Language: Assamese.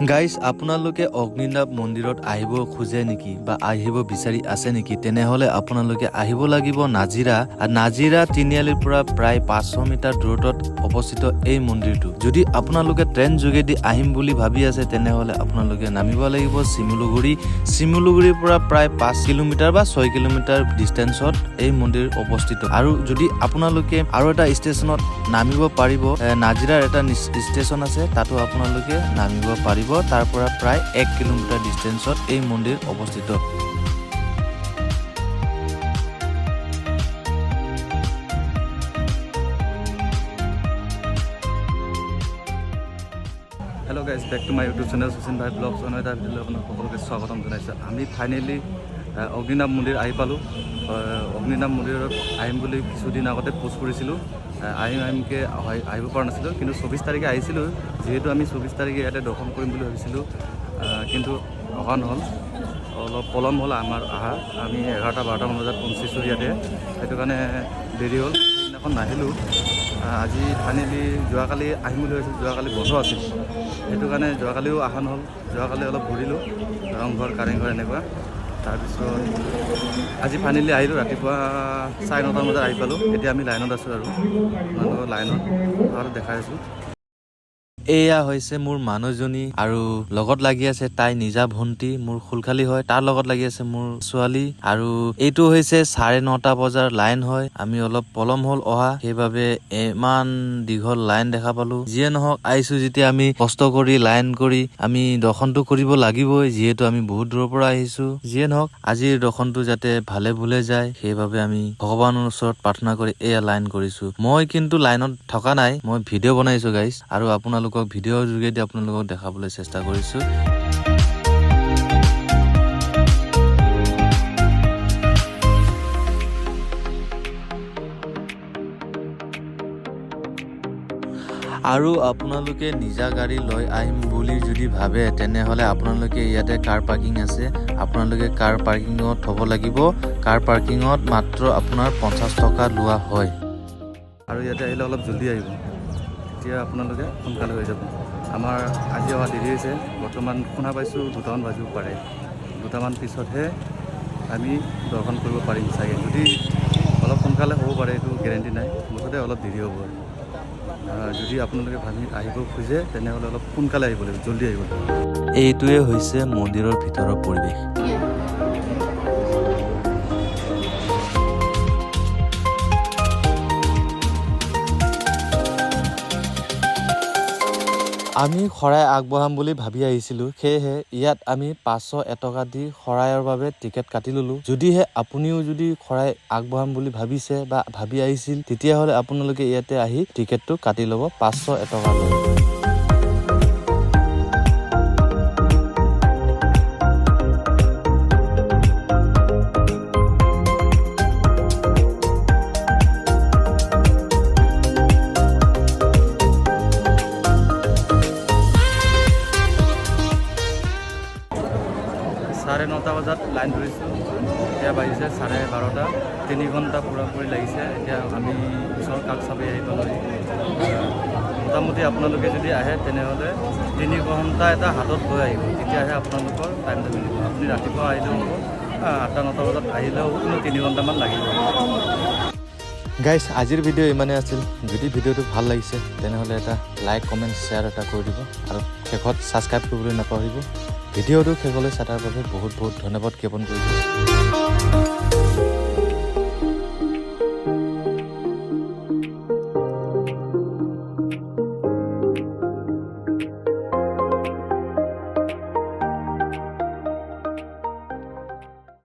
গাইজ আপোনালোকে অগ্নিনাভ মন্দিৰত আহিব খোজে নেকি বা আহিব বিচাৰি আছে নেকি তেনেহলে আপোনালোকে আহিব লাগিব নাজিৰা আৰু নাজিৰা তিনিআলিৰ পৰা প্ৰায় 500 মিটাৰ দূৰত্বত অৱস্থিত এই মন্দিৰটো যদি আপোনালোকে ট্ৰেইন যোগেদি আহিম বুলি ভাবি আছে তেনেহলে আপোনালোকে নামিব লাগিব শিমুলুগুৰিৰ পৰা প্ৰায় 5 কিলোমিটাৰ বা 6 কিলোমিটাৰ ডিষ্টেন্সত এই মন্দিৰ অৱস্থিত আৰু যদি আপোনালোকে আৰু এটা ষ্টেচনত নামিব পাৰিব নাজিৰাৰ এটা ষ্টেচন আছে তাতো আপোনালোকে নামিব পাৰিব তাৰ পৰা প্ৰায় 1 কিলোমিটাৰ ডিষ্টেন্সত এই মন্দিৰ অৱস্থিত hello' guys back to my YouTube channel Sachin ভাই ব্লগছ অন্য এটা ভিডিঅ'লৈ আপোনাক সকলোকে স্বাগতম জনাইছোঁ আমি ফাইনেলি অগ্নিনাভ মন্দিৰ আহি পালোঁ অগ্নিনাভ মন্দিৰত আহিম বুলি কিছুদিন আগতে পোষ্ট কৰিছিলোঁ আহিমকৈ আহিব পৰা নাছিলোঁ কিন্তু 24 তাৰিখে আহিছিলোঁ যিহেতু আমি 24 তাৰিখে ইয়াতে দৰ্শন কৰিম বুলি ভাবিছিলোঁ কিন্তু অহা নহ'ল অলপ পলম হ'ল আমাৰ অহা আমি 11-12মান বজাত পৌঁছিছোঁ ইয়াতে সেইটো কাৰণে দেৰি হ'ল সেইদিনাখন নাহিলোঁ আজি ফাইনেলি যোৱাকালি আহিম বুলি ভাবিছিলোঁ যোৱাকালি বন্ধ আছিল সেইটো কাৰণে যোৱাকালিও অহা নহ'ল যোৱাকালি অলপ ঘূৰিলোঁ ৰংঘৰ কাৰেংঘৰ এনেকুৱা তাৰপিছত আজি ফাইনেলি আহিলোঁ ৰাতিপুৱা 9:30 বজাত আহি পালোঁ এতিয়া আমি লাইনত আছোঁ আৰু আপোনালোকৰ লাইনত আৰু দেখাই আছোঁ এয়া হৈছে মোৰ মানুহজনী আৰু লগত লাগি আছে তাই নিজা ভণ্টি মোৰ খুলখালি হয় তাৰ লগত লাগি আছে মোৰ ছোৱালী আৰু এইটো হৈছে 9:30 বজাৰ লাইন হয় আমি অলপ পলম হ'ল অহা সেইবাবে ইমান দীঘল লাইন দেখা পালো যিয়ে নহওক আহিছো যেতিয়া আমি কষ্ট কৰি লাইন কৰি আমি দৰ্শনটো কৰিব লাগিবই যিহেতু আমি বহুত দূৰৰ পৰা আহিছো যিয়ে নহওক আজিৰ দৰ্শনটো যাতে ভালে ভুলে যায় সেইবাবে আমি ভগৱানৰ ওচৰত প্ৰাৰ্থনা কৰি এয়া লাইন কৰিছো মই কিন্তু লাইনত থকা নাই মই ভিডিঅ' বনাইছো গাইজ আৰু আপোনালোক ভিডিঅ'ৰ যোগেদি আপোনালোকক দেখাবলৈ চেষ্টা কৰিছোঁ আৰু আপোনালোকে নিজা গাড়ী লৈ আহিম বুলি যদি ভাবে তেনেহলে আপোনালোকে ইয়াতে কাৰ পাৰ্কিং আছে আপোনালোকে কাৰ পাৰ্কিঙত থব লাগিব কাৰ পাৰ্কিঙত মাত্ৰ আপোনাৰ 50 টকা লোৱা হয় আৰু ইয়াতে আহিলে অলপ জলদি আহিব এতিয়া আপোনালোকে সোনকালে হৈ যাব আমাৰ আজি অহা দেৰি হৈছে বৰ্তমান শুনা পাইছোঁ 2টামান বাজিব পাৰে 2টামান পিছতহে আমি দৰ্শন কৰিব পাৰিম চাগে যদি অলপ সোনকালে হ'ব পাৰে এইটো গেৰেণ্টি নাই মুঠতে অলপ দেৰি হ'ব যদি আপোনালোকে ভাবি আহিব খোজে তেনেহ'লে অলপ সোনকালে আহিব লাগিব জলদি আহিব লাগিব এইটোৱে হৈছে মন্দিৰৰ ভিতৰৰ পৰিৱেশ আমি শৰাই আগবঢ়াম বুলি ভাবি আহিছিলোঁ সেয়েহে ইয়াত আমি 501 টকা দি শৰাইৰ বাবে টিকেট কাটি ললোঁ যদিহে আপুনিও যদি শৰাই আগবঢ়াম বুলি ভাবিছে বা ভাবি আহিছিল তেতিয়াহ'লে আপোনালোকে ইয়াতে আহি টিকেটটো কাটি ল'ব 501 টকা লৈ চাৰে 9টা বজাত লাইন ধৰিছোঁ এতিয়া বাজিছে 12:30 3 ঘণ্টা পূৰাপূৰি লাগিছে এতিয়া আমি ওচৰ কাষ চাপি আহি পালোঁ মোটামুটি আপোনালোকে যদি আহে তেনেহ'লে 3 ঘণ্টা এটা হাতত লৈ আহিব তেতিয়াহে আপোনালোকৰ টাইমটো মিলিব আপুনি ৰাতিপুৱা আহিলেও হ'ব 8-9 বজাত আহিলেও হ'ব কিন্তু 3 ঘণ্টামান লাগিব গাইজ আজিৰ ভিডিঅ' ইমানেই আছিল যদি ভিডিঅ'টো ভাল লাগিছে তেনেহ'লে এটা লাইক কমেণ্ট শ্বেয়াৰ এটা কৰি দিব আৰু শেষত ছাবস্ক্ৰাইব কৰিবলৈ নাপাহৰিব ভিডিঅ'টো শেষলৈ চাই থকাৰ বাবে বহুত বহুত ধন্যবাদ জ্ঞাপন কৰিছোঁ